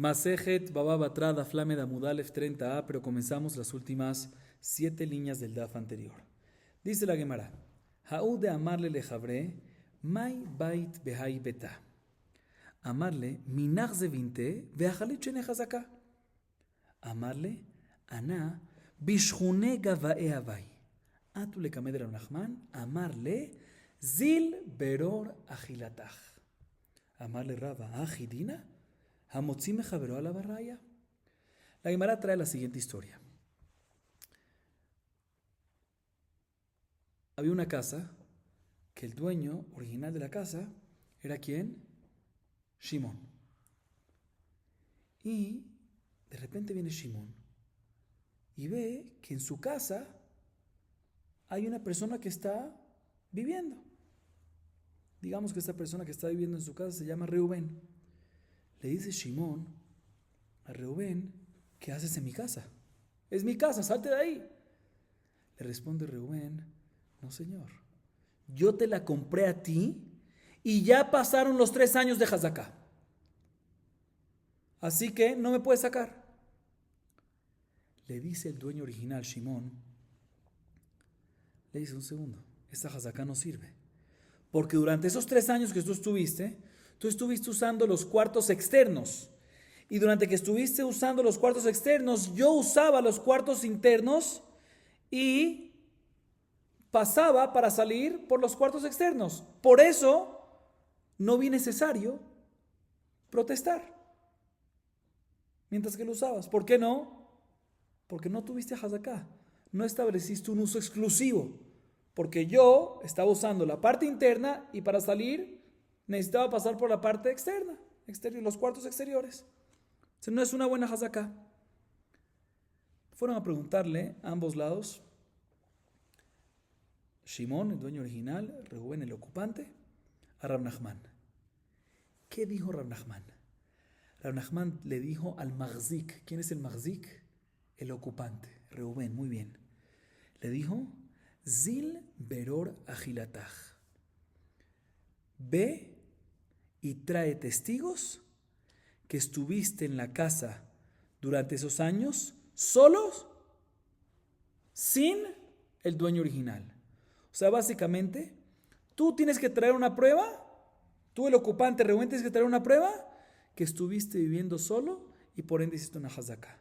Masejet Baba Batra Daf Lamed Amud Alef 30a, pero comenzamos las últimas 7 líneas del Daf anterior. Dice la Gemara: Haú de amarle lejabre, mai bait behai beta. Amarle minach ze vinte, veachalit shene chazaka. Amarle ana bishchune gavae avai. Atu le kamed Rav Nachman, amarle zil beror achilatach. Amarle Rava achidina. Hamotzi mejaveró a la barraya. La Gemara trae la siguiente historia. Había una casa que el dueño original de la casa era ¿quién? Shimón. Y de repente viene Shimón y ve que en su casa hay una persona que está viviendo. Digamos que esta persona que está viviendo en su casa se llama Reubén. Le dice Shimón a Reubén: ¿qué haces en mi casa? Es mi casa, salte de ahí. Le responde Reubén: no, señor, yo te la compré a ti y ya pasaron los 3 años de Hazaká, así que no me puedes sacar. Le dice el dueño original, Shimón, le dice: un segundo, esta Hazaká no sirve, porque durante esos 3 años que tú estuviste usando los cuartos externos. Y durante que estuviste usando los cuartos externos, yo usaba los cuartos internos y pasaba para salir por los cuartos externos. Por eso no vi necesario protestar mientras que lo usabas. ¿Por qué no? Porque no tuviste Hazaká. No estableciste un uso exclusivo. Porque yo estaba usando la parte interna y para salir necesitaba pasar por la parte externa, los cuartos exteriores. Entonces no es una buena Hazaká. Fueron a preguntarle a ambos lados, Shimón, el dueño original, Reubén, el ocupante, a Rav Nachman. ¿Qué dijo Rav Nachman? Rav Nachman le dijo al Magzik. ¿Quién es el Magzik? El ocupante, Reubén, muy bien. Le dijo: Zil beror achilatach. Ve y trae testigos que estuviste en la casa durante esos años solos, sin el dueño original. O sea, básicamente, tú tienes que traer una prueba, tú el ocupante Reubén tienes que traer una prueba que estuviste viviendo solo y por ende hiciste una Hazaká.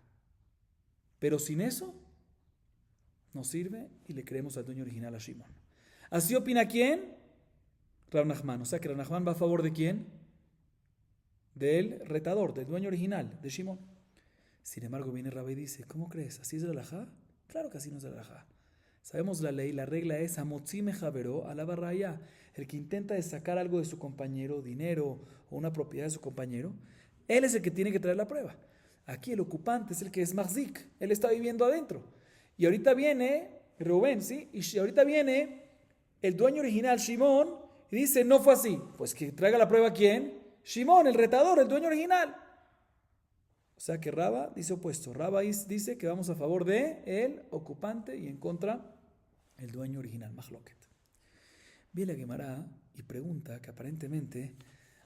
Pero sin eso, no sirve y le creemos al dueño original, a Shimón. ¿Así opina quién? Rav Nachman. O sea que Rav Nachman va a favor ¿de quién? Del retador, del dueño original, de Shimón. Sin embargo, viene Rabbi y dice: ¿cómo crees? ¿Así es el halajá? Claro que así no es el halajá. Sabemos la ley, la regla es Hamotzi mejaveró a la barraya. El que intenta de sacar algo de su compañero, dinero o una propiedad de su compañero, él es el que tiene que traer la prueba. Aquí el ocupante es el que es Magzik, él está viviendo adentro. Y ahorita viene Reubén, ¿sí? Y ahorita viene el dueño original, Shimón, y dice: no fue así. Pues que traiga la prueba ¿quién? Shimón, el retador, el dueño original. O sea que Raba dice opuesto. Raba dice que vamos a favor de el ocupante y en contra el dueño original, Mahloket. Viene la Gemara y pregunta que aparentemente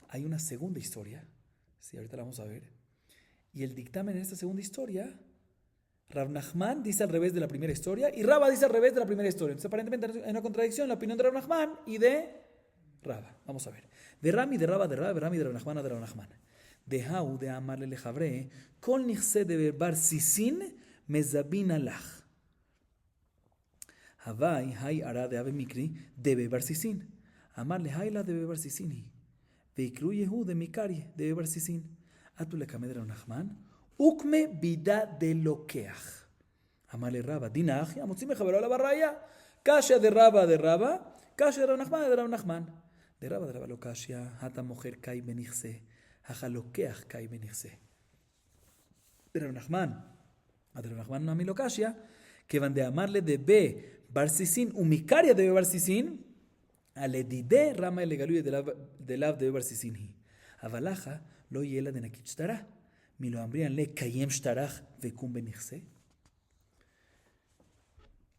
hay una segunda historia. Sí, ahorita la vamos a ver. Y el dictamen en esta segunda historia, Rav Nachman dice al revés de la primera historia y Raba dice al revés de la primera historia. Entonces aparentemente hay una contradicción en la opinión de Rav Nachman y de Raba. Vamos a ver. De Rami, de Raba, de Raba, de Rami, de Rav Nachman, de Rav Nachman. De Hau, de amarle lejabre, kol nichse de bar sisin, mezabin alach. Havai, hay ara de ave mikri, de bar sisin. Amarle hayla de bar sisini. Veikru yehu de mikari, de bar sisin. Atule kamed de Rav Nachman, ukme vida de lokeach. Amarle Raba, dinach, amotzi mejaveró a la barraya. Kasha de Raba, kasha de Rav Nachman, de Rav Nachman. De Raba lo kasha, hata mojer kai benichse, hajalokeach kai benichse. De Rav Nachman, a de Rav Nachman no mi lo kasha, que van de amarle de be barsisin, umikaria de barsisin, aledide rama elegaluye de lav de barsisin hi. Avalaja lo yela de nakich shtarah, mi lo ambrian le kayem shtarach vekum benichse.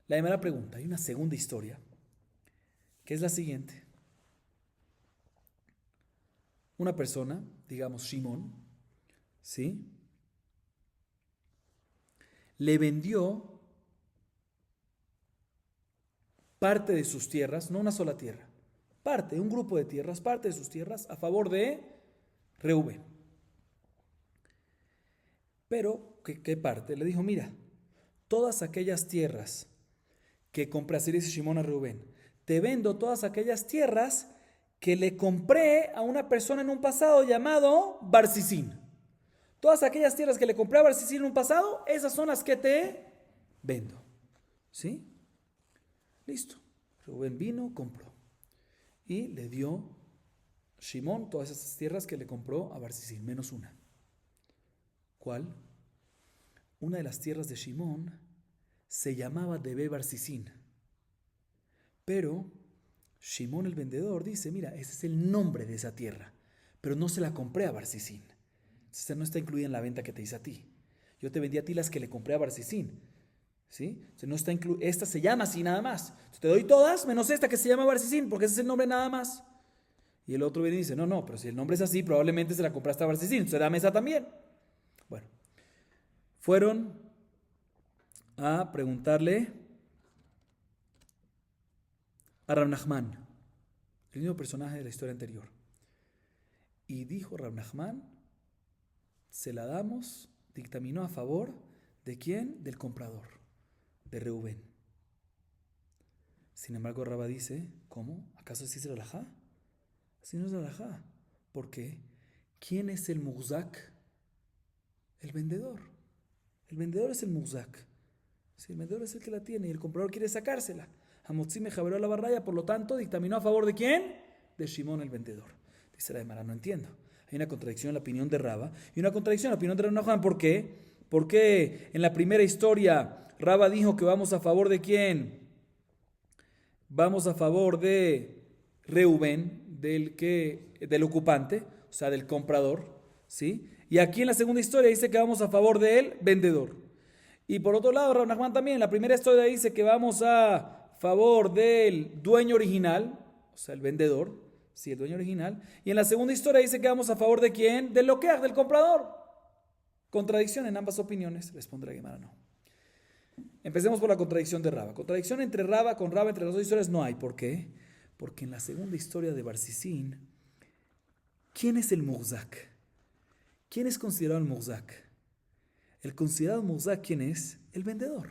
La primera pregunta, hay una segunda historia, que es la siguiente. Una persona, digamos Shimón, ¿sí? Le vendió parte de sus tierras, no una sola tierra, parte, un grupo de tierras, parte de sus tierras a favor de Reubén. Pero, ¿qué parte? Le dijo, mira, todas aquellas tierras que compré, así dice Shimón a Reubén, te vendo todas aquellas tierras que le compré a una persona en un pasado llamado Barsisín. Todas aquellas tierras que le compré a Barsisín en un pasado, esas son las que te vendo. ¿Sí? Listo. Reubén vino, compró. Y le dio Shimón todas esas tierras que le compró a Barsisín, menos una. ¿Cuál? Una de las tierras de Shimón se llamaba Debe Barsisín. Pero Shimón el vendedor dice, mira, ese es el nombre de esa tierra, pero no se la compré a Barsisín. Esta no está incluida en la venta que te hice a ti. Yo te vendí a ti las que le compré a Barsisín. ¿Sí? No está esta se llama así nada más. Te doy todas menos esta que se llama Barsisín, porque ese es el nombre nada más. Y el otro viene y dice, no, pero si el nombre es así, probablemente se la compraste a Barsisín, entonces dame esa también. Bueno, fueron a preguntarle a Rav Nachman, el mismo personaje de la historia anterior. Y dijo Rav Nachman, se la damos, dictaminó a favor de quién? Del comprador, de Reubén. Sin embargo, Rabba dice, ¿cómo? ¿Acaso así es el alajá? Así no es el alajá. ¿Por qué? ¿Quién es el muzak? El vendedor. El vendedor es el muzak. Si el vendedor es el que la tiene y el comprador quiere sacársela. Hamotzi me jaberó la barraya, por lo tanto, dictaminó a favor de quién? De Shimón el vendedor. Dice la Gemara, no entiendo. Hay una contradicción en la opinión de Rabba y una contradicción en la opinión de Rav Nachman. ¿Por qué? Porque en la primera historia Rabba dijo que vamos a favor de quién? Vamos a favor de Reubén, del ocupante, o sea, del comprador, ¿sí? Y aquí en la segunda historia dice que vamos a favor del vendedor. Y por otro lado, Rav Nachman también, en la primera historia dice que vamos a favor del dueño original, o sea, el vendedor, sí, el dueño original. Y en la segunda historia dice que vamos a favor de quién? Del loquear, del comprador. Contradicción en ambas opiniones, responde la Gemara, no. Empecemos por la contradicción de Rabba. Contradicción entre Rabba con Rabba, entre las dos historias no hay. ¿Por qué? Porque en la segunda historia de Barsisín, ¿quién es el muzak? ¿Quién es considerado el muzak? El considerado muzak, ¿quién es? El vendedor.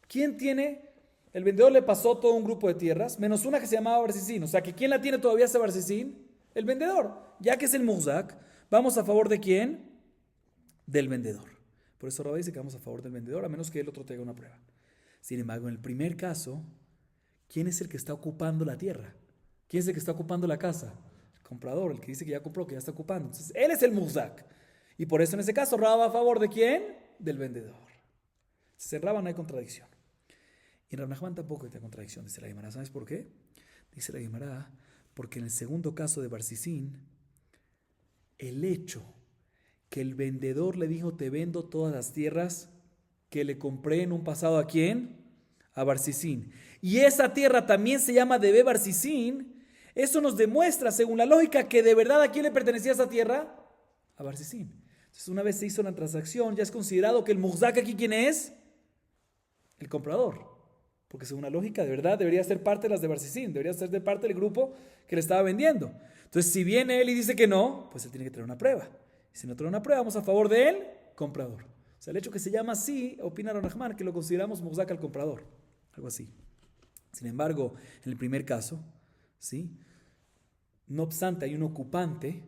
¿Quién tiene? El vendedor le pasó todo un grupo de tierras, menos una que se llamaba Barsisín. O sea, que ¿quién la tiene todavía esa Barsisín? El vendedor. Ya que es el muzak, ¿vamos a favor de quién? Del vendedor. Por eso Rabba dice que vamos a favor del vendedor, a menos que el otro traiga una prueba. Sin embargo, en el primer caso, ¿quién es el que está ocupando la tierra? ¿Quién es el que está ocupando la casa? El comprador, el que dice que ya compró, que ya está ocupando. Entonces, él es el muzak. Y por eso en ese caso, Rabba va a favor de quién? Del vendedor. Entonces, en Rabba no hay contradicción. Y en Rav Nachman tampoco hay contradicción, dice la Gemara. ¿Sabes por qué? Dice la Gemara, porque en el segundo caso de Barsisín, el hecho que el vendedor le dijo, te vendo todas las tierras que le compré en un pasado, ¿a quién? A Barsisín. Y esa tierra también se llama Debe Barsisín. Eso nos demuestra, según la lógica, que de verdad ¿a quién le pertenecía esa tierra? A Barsisín. Entonces, una vez se hizo la transacción, ya es considerado que el muzak aquí, ¿quién es? El comprador. Porque según la lógica, de verdad debería ser parte de las de Barsisín, debería ser de parte del grupo que le estaba vendiendo. Entonces, si viene él y dice que no, pues él tiene que traer una prueba. Y si no trae una prueba, vamos a favor del comprador. O sea, el hecho que se llama así, opina Rav Nachman, que lo consideramos muzak al comprador. Algo así. Sin embargo, en el primer caso, ¿sí? No obstante, hay un ocupante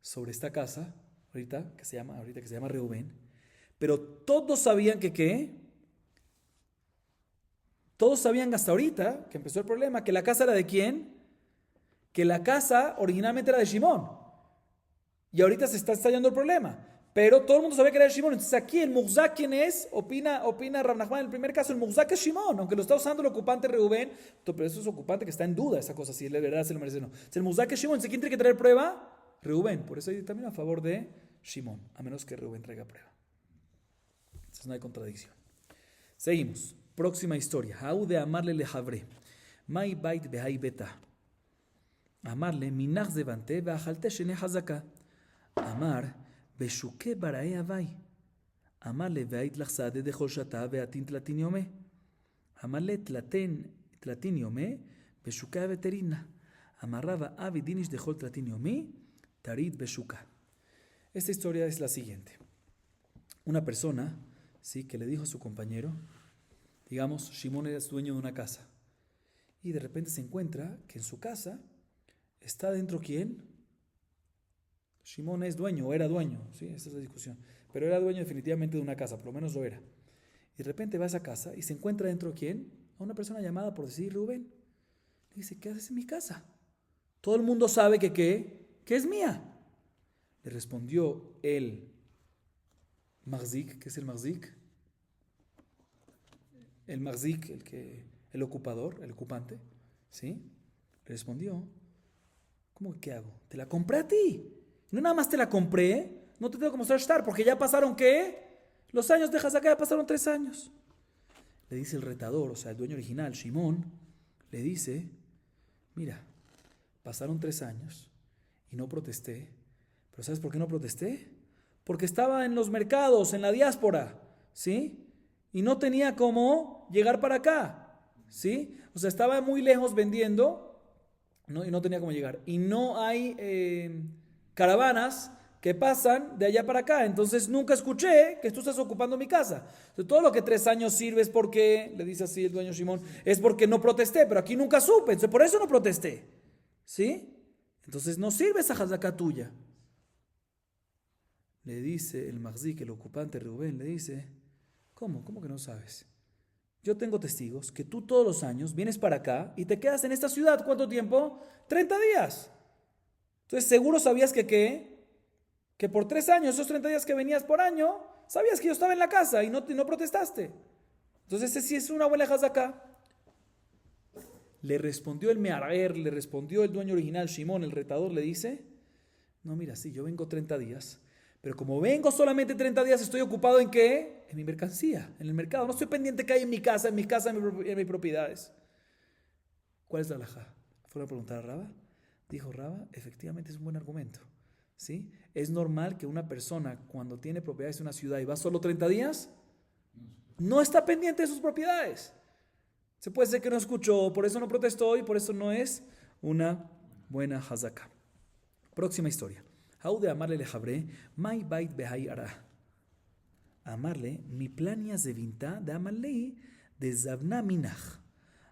sobre esta casa, ahorita que se llama Reubén, pero todos sabían que ¿qué? Todos sabían hasta ahorita, que empezó el problema, que la casa era de ¿quién? Que la casa originalmente era de Shimón. Y ahorita se está estallando el problema. Pero todo el mundo sabía que era de Shimón. Entonces aquí el muzak, ¿quién es? Opina Rav Nachman en el primer caso, el muzak es Shimón, aunque lo está usando el ocupante Reubén, pero eso es ocupante que está en duda, esa cosa, si de verdad se lo merece o no. Si el muzak es Shimón, ¿quién tiene que traer prueba? Reubén. Por eso hay también a favor de Shimón, a menos que Reubén traiga prueba. Entonces no hay contradicción. Seguimos. Próxima historia. Hau de amarle le jabre. Mai bait behai beta. Amarle minach zevante veajalte shene hazaka. Amar Beshuke barae avai. Amarle veit lach sade de joshata veatin tlatin yome. Amarle tlatin yome, beshuka veterina. Amarraba avidinish de jol tlatin yomi, tarit beshuka. Esta historia es la siguiente. Una persona, ¿sí?, que le dijo a su compañero, digamos, Shimon era dueño de una casa. Y de repente se encuentra que en su casa está dentro ¿quién? Shimon es dueño o era dueño, ¿sí? Esta es la discusión. Pero era dueño definitivamente de una casa, por lo menos lo era. Y de repente va a esa casa y se encuentra dentro ¿quién? A una persona llamada por decir Rubén. Le dice, ¿qué haces en mi casa? Todo el mundo sabe que ¿qué? Que es mía. Le respondió el Marzik. ¿Qué es el Marzik? El Marzik, el ocupador, el ocupante, ¿sí? Le respondió, ¿cómo que qué hago? Te la compré a ti. No nada más te la compré, no te tengo que mostrar shtar, porque ya pasaron ¿qué? Los años de Hazaká, ya pasaron 3 años. Le dice el retador, o sea, el dueño original, Shimon, le dice, mira, pasaron 3 años y no protesté. ¿Pero sabes por qué no protesté? Porque estaba en los mercados, en la diáspora, ¿sí? Y no tenía cómo llegar para acá, ¿sí? O sea, estaba muy lejos vendiendo, ¿no? Y no tenía cómo llegar. Y no hay caravanas que pasan de allá para acá. Entonces nunca escuché que tú estás ocupando mi casa. Entonces, todo lo que 3 años sirve es porque, le dice así el dueño Shimon, es porque no protesté, pero aquí nunca supe. Entonces, por eso no protesté, ¿sí? Entonces no sirve esa hazaká tuya. Le dice el Marzik, el ocupante Rubén, le dice, ¿cómo que no sabes? Yo tengo testigos que tú todos los años vienes para acá y te quedas en esta ciudad. ¿Cuánto tiempo? 30 días. Entonces seguro sabías que por 3 años, esos 30 días que venías por año, sabías que yo estaba en la casa y no protestaste. Entonces ese sí es una buena hazaká. Le respondió el Me'arer, le respondió el dueño original, Shimon, el retador, le dice, no, mira, sí, yo vengo 30 días, pero como vengo solamente 30 días, estoy ocupado ¿en qué? En mi mercancía, en el mercado. No estoy pendiente que hay en mi casa, en mis propiedades. ¿Cuál es la halajá? Fue a preguntar a Raba. Dijo Raba, efectivamente es un buen argumento, ¿sí? Es normal que una persona cuando tiene propiedades en una ciudad y va solo 30 días, no está pendiente de sus propiedades. Se puede ser que no escuchó, por eso no protestó y por eso no es una buena hazaká. Próxima historia. Haude amarle lejabre, mai bait behai ara. Amarle, mi plania zevinta de amarle de zavna minach.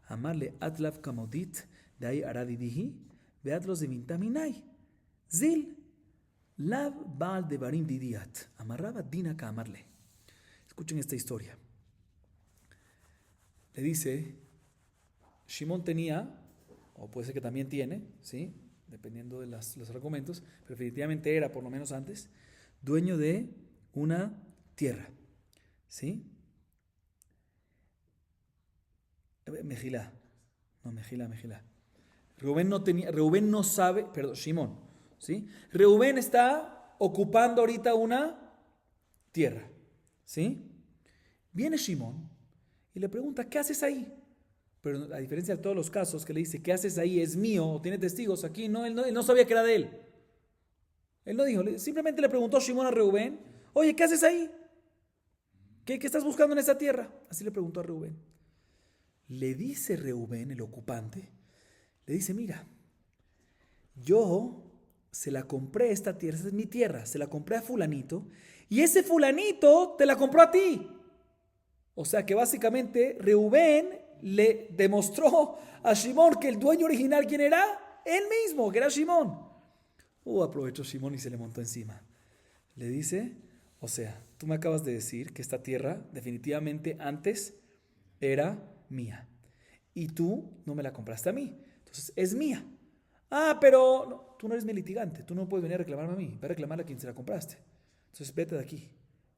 Amarle atlav kamodit de ai aradidihi, beatlo zevinta minai. Zil, lav baal de barim didiat. Amarraba dina ka amarle. Escuchen esta historia. Le dice, Shimon tenía, o puede ser que también tiene, ¿sí?, dependiendo de los argumentos, pero definitivamente era, por lo menos antes, dueño de una tierra, ¿sí? Mejilá. Reubén no sabe, perdón, Shimon, ¿sí? Reubén está ocupando ahorita una tierra, ¿sí? Viene Shimon y le pregunta, ¿qué haces ahí? Pero a diferencia de todos los casos que le dice, ¿qué haces ahí? Es mío, o tiene testigos aquí. No, él no sabía que era de él. Él no dijo, simplemente le preguntó Shimon a Reubén, oye, ¿qué haces ahí? ¿Qué estás buscando en esa tierra? Así le preguntó a Reubén. Le dice Reubén, el ocupante, le dice, mira, yo se la compré esta tierra, esta es mi tierra, se la compré a fulanito, y ese fulanito te la compró a ti. O sea que básicamente Reubén le demostró a Shimon que el dueño original, ¿quién era? Él mismo, que era Shimon. Aprovechó Shimon y se le montó encima. Le dice, o sea, tú me acabas de decir que esta tierra definitivamente antes era mía. Y tú no me la compraste a mí. Entonces es mía. Pero no, tú no eres mi litigante. Tú no puedes venir a reclamarme a mí. Ve a reclamarle a quien se la compraste. Entonces vete de aquí.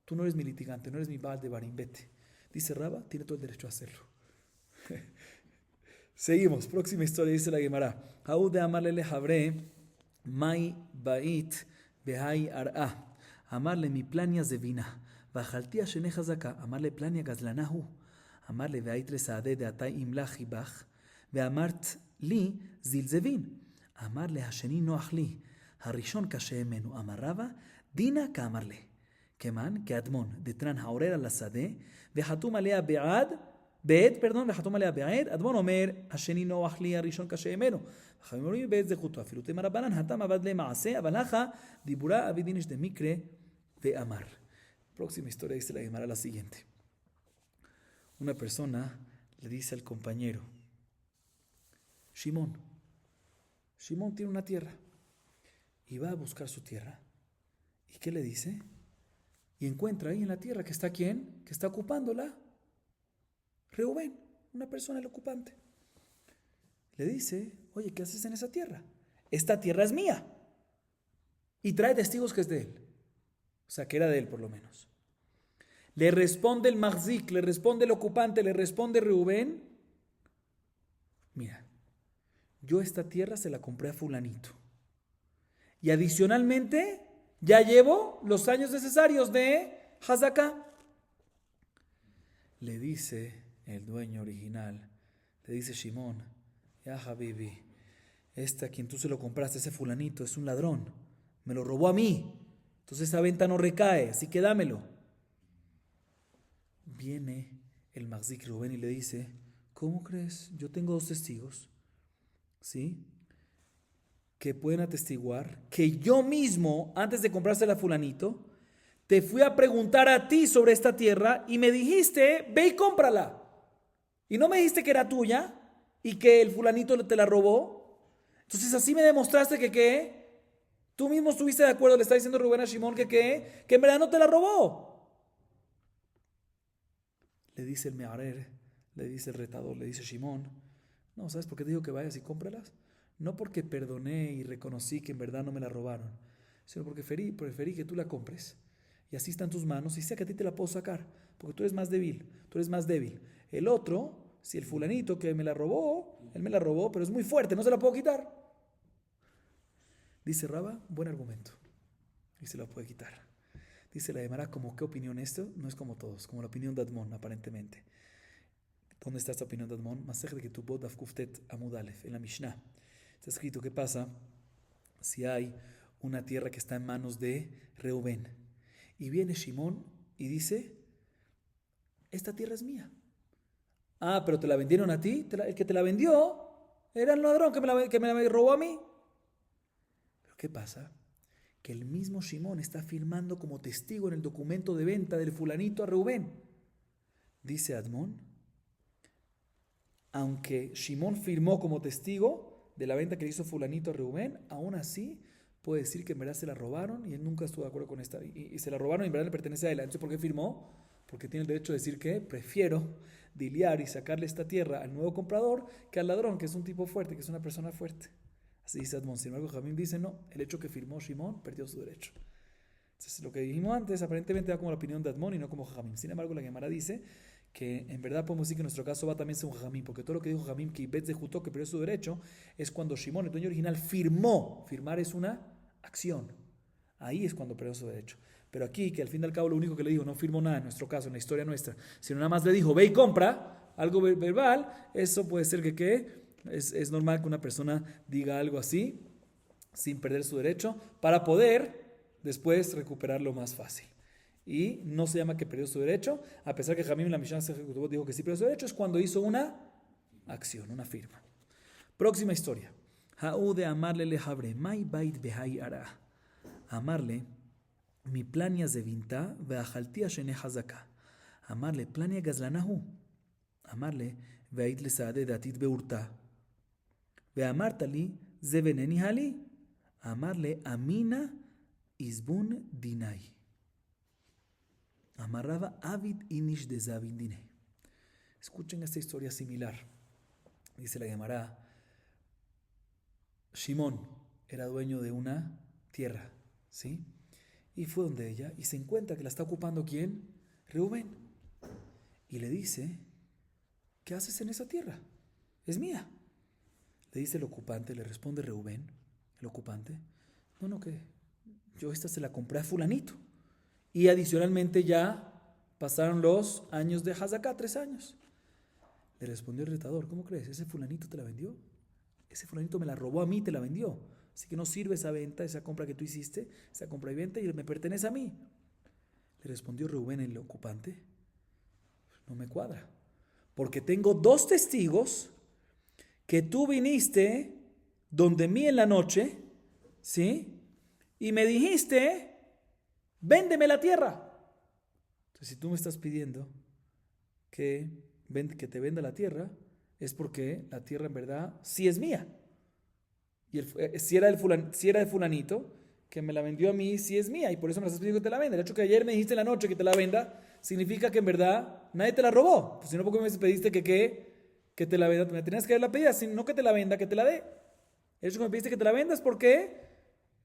Tú no eres mi litigante, no eres mi Baal de Barim, vete. Dice Raba, tiene todo el derecho a hacerlo. Seguimos, próxima historia, dice la Gemara. Haude amarle lejabre, mai bait behai ar'a. Amarle mi plania zevina. Bajaltia shene hazaka. Amarle plania gazlanahu. Amarle veait resade de atay imlach hibach. Veamart li zil zevin. Amarle hasheni noach li. Harishon kashe menu. Amarraba Dina Kamarle. Keman, que Admon, de Tran Haurer al Sade, Vehatum alea Beed, Vehatum alea Beed, Admon Omer, Hasheni no Achli Arishon Kasheemeno. Jamori Beed Zehuto, Afilute Marabanan, Hatam Abadle Maase, Abalaja, Dibura Abidinish de Mikre, de Amar. Próxima historia dice la Gemara la siguiente. Una persona le dice al compañero, Shimon tiene una tierra y va a buscar su tierra. ¿Y qué le dice? Y encuentra ahí en la tierra que está ¿quién? Que está ocupándola. Reubén, una persona, el ocupante. Le dice, oye, ¿qué haces en esa tierra? Esta tierra es mía. Y trae testigos que es de él. O sea, que era de él por lo menos. Le responde el Mahzik, le responde el ocupante, le responde Reubén. Mira, yo esta tierra se la compré a fulanito. Y adicionalmente, ya llevo los años necesarios de Hazaká. Le dice el dueño original, le dice Shimon, ya Habibi, a quien tú se lo compraste, ese fulanito, es un ladrón. Me lo robó a mí. Entonces esa venta no recae, así que dámelo. Viene el Mahzik Rubén y le dice, ¿cómo crees? Yo tengo 2 testigos, ¿sí? Que pueden atestiguar que yo mismo, antes de comprársela a fulanito, te fui a preguntar a ti sobre esta tierra y me dijiste, ve y cómprala. Y no me dijiste que era tuya y que el fulanito te la robó. Entonces así me demostraste que ¿qué? Tú mismo estuviste de acuerdo, le está diciendo Rubén a Shimon que en verdad no te la robó. Le dice el Me'arer, le dice el retador, le dice Shimon, no, ¿sabes por qué te digo que vayas y cómpralas? No porque perdoné y reconocí que en verdad no me la robaron, sino porque preferí que tú la compres. Y así está en tus manos y sé que a ti te la puedo sacar, porque tú eres más débil, El otro, si el fulanito que me la robó, él me la robó, pero es muy fuerte, no se la puedo quitar. Dice Raba, buen argumento. Y se la puede quitar. Dice la Gemara, ¿como qué opinión esto? No es como todos, como la opinión de Admon, aparentemente. ¿Dónde está esta opinión de Admon? Masej de Ketubot Daf Kuftet Amud Aleph, en la Mishnah. Está escrito, ¿qué pasa si hay una tierra que está en manos de Reubén? Y viene Shimón y dice, esta tierra es mía. Ah, pero te la vendieron a ti. El que te la vendió era el ladrón que me la robó a mí. Pero ¿qué pasa? Que el mismo Shimón está firmando como testigo en el documento de venta del fulanito a Reubén. Dice Admon, aunque Shimón firmó como testigo de la venta que le hizo fulanito a Reubén, aún así puede decir que en verdad se la robaron y él nunca estuvo de acuerdo con esta. Y se la robaron y en verdad le pertenece a él. Entonces, ¿por qué firmó? Porque tiene el derecho de decir que prefiero diliar y sacarle esta tierra al nuevo comprador que al ladrón, que es un tipo fuerte, que es una persona fuerte. Así dice Admon. Sin embargo, Jamín dice, no, el hecho que firmó Shimón perdió su derecho. Entonces, lo que dijimos antes aparentemente da como la opinión de Admon y no como Jamín. Sin embargo, la Gemara dice que en verdad podemos decir que en nuestro caso va también según Jamín, porque todo lo que dijo Jamín, que Ibet Zehutó, que perdió su derecho, es cuando Shimón, el dueño original, firmó. Firmar es una acción. Ahí es cuando perdió su derecho. Pero aquí, que al fin y al cabo lo único que le dijo, no firmó nada en nuestro caso, en la historia nuestra, sino nada más le dijo, ve y compra, algo verbal, eso puede ser que es normal que una persona diga algo así, sin perder su derecho, para poder después recuperarlo más fácil. Y no se llama que perdió su derecho, a pesar que Jamín en la Mishnah dijo que sí perdió su derecho, es cuando hizo una acción, una firma. Próxima historia. Ha'ude amarle le habre, mai bait behai ara. Amarle, mi plania zevinta, ve'achaltia shene hazaka. Amarle, plania gazlanahu. Amarle, ve'ait le saade datit beurta. Ve'amartali, zeveneni hali. Amarle, amina, izbun dinai. Amarraba avid inish de zavindine. Escuchen esta historia similar. Dice la Gemara, Shimón era dueño de una tierra, ¿sí? Y fue donde ella y se encuentra que la está ocupando ¿quién? Reubén. Y le dice, ¿qué haces en esa tierra? Es mía. Le dice el ocupante, le responde Reubén, el ocupante, no, que yo esta se la compré a fulanito. Y adicionalmente ya pasaron los años de Hazaká, 3 años. Le respondió el retador, ¿cómo crees? ¿Ese fulanito te la vendió? Ese fulanito me la robó a mí, te la vendió. Así que no sirve esa venta, esa compra que tú hiciste, esa compra y venta, y me pertenece a mí. Le respondió Reubén, el ocupante, no me cuadra, porque tengo 2 testigos que tú viniste donde mí en la noche, ¿sí? Y me dijiste, véndeme la tierra. Entonces, si tú me estás pidiendo que te venda la tierra, es porque la tierra en verdad sí es mía. Y si era el fulanito que me la vendió a mí, sí es mía. Y por eso me la estás pidiendo que te la venda. El hecho que ayer me dijiste en la noche que te la venda, significa que en verdad nadie te la robó. Pues si no, ¿por qué me pediste que te la venda? Me tenías que haberla pedido, no que te la venda, que te la dé. El hecho que me pediste que te la vendas porque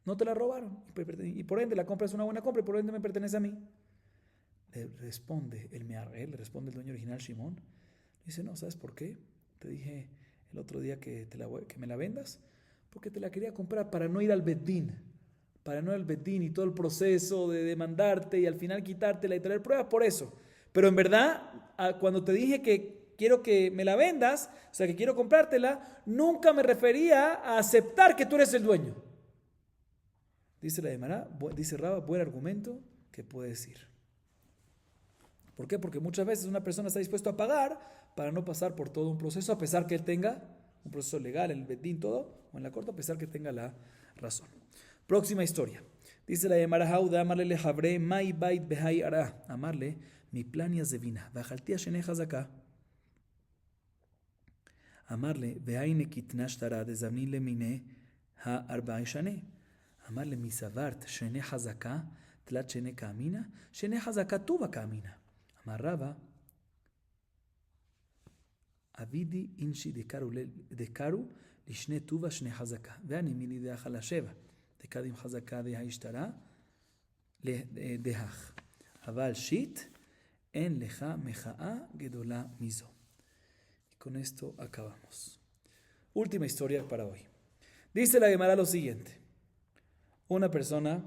no te la robaron. Y por ende la compra es una buena compra y por ende me pertenece a mí. Le responde el Meharrel, le responde el dueño original Shimón. Dice, no, ¿sabes por qué? Te dije el otro día que me la vendas, porque te la quería comprar para no ir al Beddín, y todo el proceso de demandarte y al final quitártela y traer pruebas por eso. Pero en verdad, cuando te dije que quiero que me la vendas, o sea, que quiero comprártela, nunca me refería a aceptar que tú eres el dueño. Dice la Gemara, dice Raba, buen argumento que puede decir. ¿Por qué? Porque muchas veces una persona está dispuesta a pagar para no pasar por todo un proceso, a pesar que él tenga un proceso legal en el Beddín, todo, o en la corte, a pesar que tenga la razón. Próxima historia. Dice la Gemara, Hauda, amarle le jabre, mai bait behai ara. Amarle, mi plania zevina. Bajaltia sheneja zaka. Amarle, vehaine kitnash tara de zamnin le mine ha arba'i shane. Amarle, mi savart sheneja zaka, tlat shene kamina, sheneja zaka tuva kamina. Amarraba, Avidi inshi dekaru lishne tuva shne hazaka. Veani mili de achala sheva. Dekadim hazaka de haishtara le dehach. Aval shit en leja meja'a gedola mizo. Y con esto acabamos. Última historia para hoy. Dice la Gemara lo siguiente. Una persona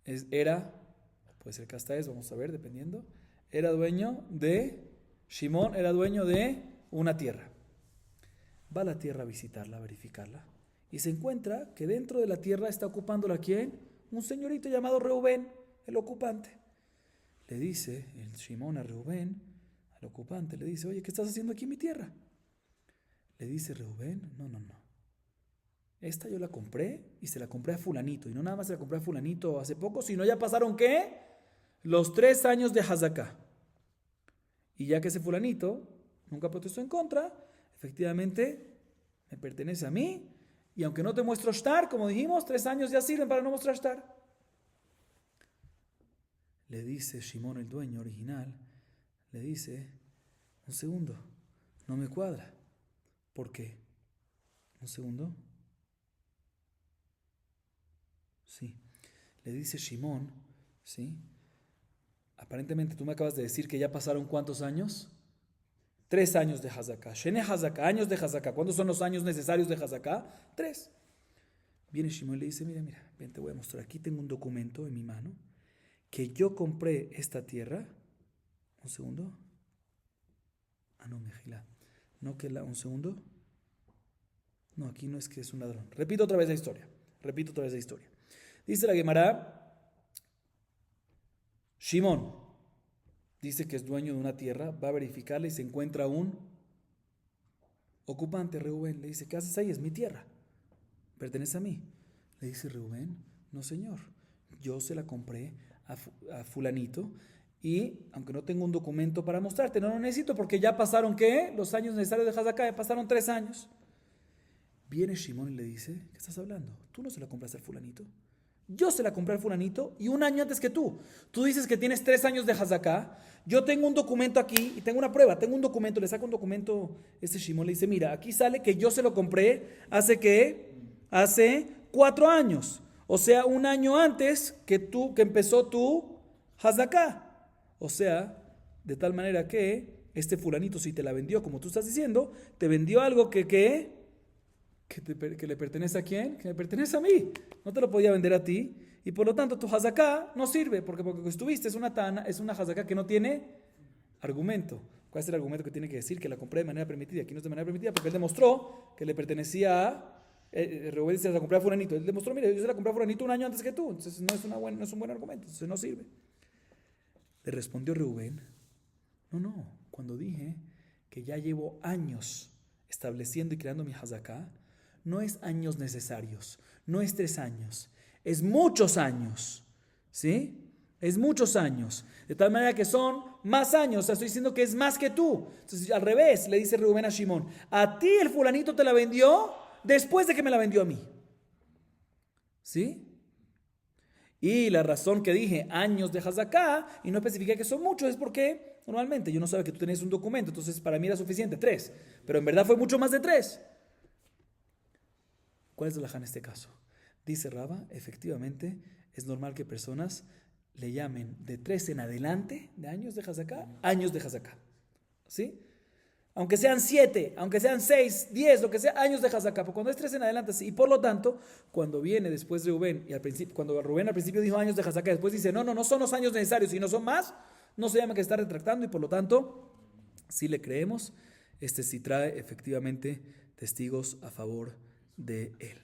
puede ser que hasta es, vamos a ver, dependiendo, Shimón era dueño de una tierra. Va a la tierra a visitarla, a verificarla, y se encuentra que dentro de la tierra está ocupándola ¿quién? Un señorito llamado Reubén, el ocupante. Le dice el Shimón a Reubén, al ocupante, le dice, oye, ¿qué estás haciendo aquí en mi tierra? Le dice Reubén, no. Esta yo la compré y se la compré a fulanito. Y no nada más se la compré a fulanito hace poco, sino ya pasaron ¿qué? Los 3 años de Hazaká. Y ya que ese fulanito nunca protestó en contra, efectivamente me pertenece a mí. Y aunque no te muestro shtar, como dijimos, 3 años ya sirven para no mostrar shtar. Le dice Shimón, el dueño original, le dice, un segundo, no me cuadra. ¿Por qué? Un segundo. Sí. Le dice Shimón, ¿sí? Aparentemente tú me acabas de decir que ya pasaron ¿cuántos años? 3 años de Hazaká. Shene Hazaká, años de Hazaká. ¿Cuántos son los años necesarios de Hazaká? 3. Viene Shimón y le dice, mira, ven, te voy a mostrar. Aquí tengo un documento en mi mano que yo compré esta tierra. Un segundo. No, Mejila. Un segundo. No, aquí no es que es un ladrón. Repito otra vez la historia. Dice la Gemara, Shimón dice que es dueño de una tierra, va a verificarla y se encuentra un ocupante, Reubén. Le dice, ¿qué haces ahí? Es mi tierra, pertenece a mí. Le dice Reubén, no señor, yo se la compré a fulanito y aunque no tengo un documento para mostrarte, no lo necesito porque ya pasaron, ¿qué? Los años necesarios de Hazaká, ya pasaron 3 años. Viene Shimón y le dice, ¿qué estás hablando? Tú no se la compraste al fulanito. Yo se la compré al fulanito y 1 año antes que tú. Tú dices que tienes 3 años de Hazaká. Yo tengo un documento aquí y tengo una prueba. Tengo un documento, le saco un documento. Shimón le dice, mira, aquí sale que yo se lo compré hace 4 años. O sea, 1 año antes que empezó tu Hazaká. O sea, de tal manera que este fulanito, si te la vendió, como tú estás diciendo, te vendió algo que le pertenece a quién? Que me pertenece a mí. No te lo podía vender a ti. Y por lo tanto tu hazaká no sirve. Porque estuviste, es una hazaká que no tiene argumento. ¿Cuál es el argumento que tiene que decir? Que la compré de manera permitida. Aquí no es de manera permitida porque él demostró que le pertenecía Reuben se la compré a fulanito. Él demostró, mira, yo se la compré a fulanito un año antes que tú. Entonces no es un buen argumento, entonces no sirve. Le respondió Reuben, no, cuando dije que ya llevo años estableciendo y creando mi hazaká, no es años necesarios, no es 3 años, es muchos años, ¿sí? Es muchos años, de tal manera que son más años, o sea, estoy diciendo que es más que tú. Entonces, al revés, le dice Reuben a Shimón, a ti el fulanito te la vendió después de que me la vendió a mí, ¿sí? Y la razón que dije años de hazaká y no especifiqué que son muchos es porque normalmente yo no sabía que tú tenías un documento, entonces para mí era suficiente 3, pero en verdad fue mucho más de 3. ¿Cuál es el halajá en este caso? Dice Raba, efectivamente es normal que personas le llamen de 3 en adelante de años de hazaká, años de hazaká, ¿sí? Aunque sean 7, aunque sean 6, 10, lo que sea, años de hazaká, porque cuando es 3 en adelante, sí. Y por lo tanto, cuando viene después Reuben, y al principio, cuando Reuben al principio dijo años de hazaká, después dice, no son los años necesarios, sino son más, no se llama que está retractando, y por lo tanto, si le creemos, sí trae efectivamente testigos a favor de él.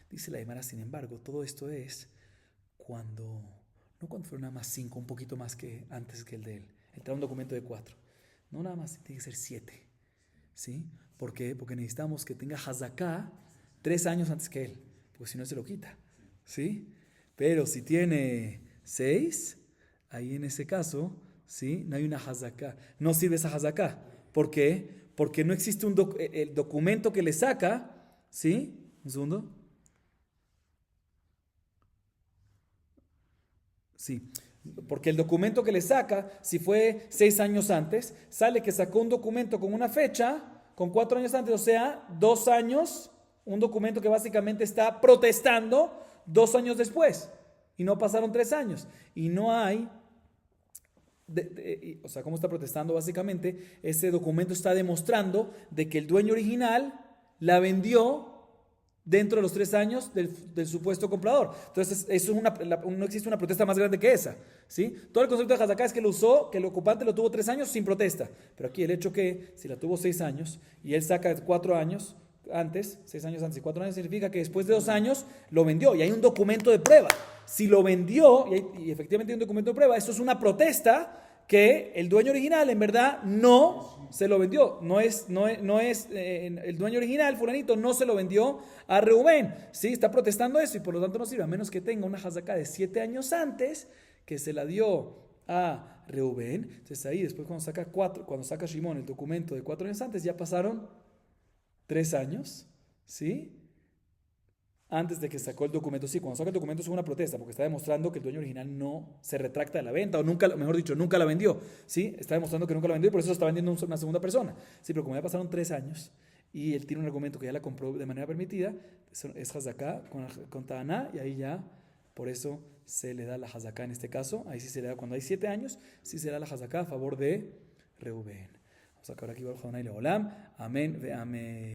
Dice la Gemara, sin embargo, todo esto es no cuando fueron nada más 5, un poquito más que antes que el de él. Él trae un documento de 4. No nada más, tiene que ser 7. ¿Sí? ¿Por qué? Porque necesitamos que tenga hazaká 3 años antes que él, porque si no se lo quita. ¿Sí? Pero si tiene 6, ahí en ese caso, ¿sí? No hay una hazaká. No sirve esa hazaká. ¿Por qué? Porque no existe el documento que le saca, ¿sí? Un segundo. Sí. Porque el documento que le saca, si fue 6 años antes, sale que sacó un documento con una fecha, con 4 años antes, o sea, 2 años, un documento que básicamente está protestando 2 años después, y no pasaron 3 años, y no hay, o sea, ¿cómo está protestando? Básicamente, ese documento está demostrando de que el dueño original la vendió dentro de los 3 años del supuesto comprador. Entonces, no existe una protesta más grande que esa, ¿sí? Todo el concepto de hazaká es que el ocupante lo tuvo 3 años sin protesta. Pero aquí el hecho que si la tuvo 6 años y él saca 4 años antes, 6 años antes y 4 años, significa que después de 2 años lo vendió y hay un documento de prueba. Si lo vendió y efectivamente hay un documento de prueba, eso es una protesta que el dueño original en verdad no se lo vendió. El dueño original, fulanito, no se lo vendió a Reuben. Sí, está protestando eso y por lo tanto no sirve, a menos que tenga una hazaká de 7 años antes que se la dio a Reuben. Entonces ahí después cuando saca Shimón el documento de 4 años antes, ya pasaron 3 años, ¿sí? Antes de que sacó el documento. Sí, cuando saca el documento es una protesta, porque está demostrando que el dueño original no se retracta de la venta, o nunca, mejor dicho, nunca la vendió. ¿Sí? Está demostrando que nunca la vendió y por eso está vendiendo una segunda persona. Sí, pero como ya pasaron 3 años y él tiene un argumento que ya la compró de manera permitida, es hazaká con Ta'aná, y ahí ya, por eso se le da la hazaká en este caso. Ahí sí se le da, cuando hay 7 años, sí se da la hazaká a favor de Reuben. Vamos a acabar aquí, Baruch Adonai Leolam. Amén ve amén.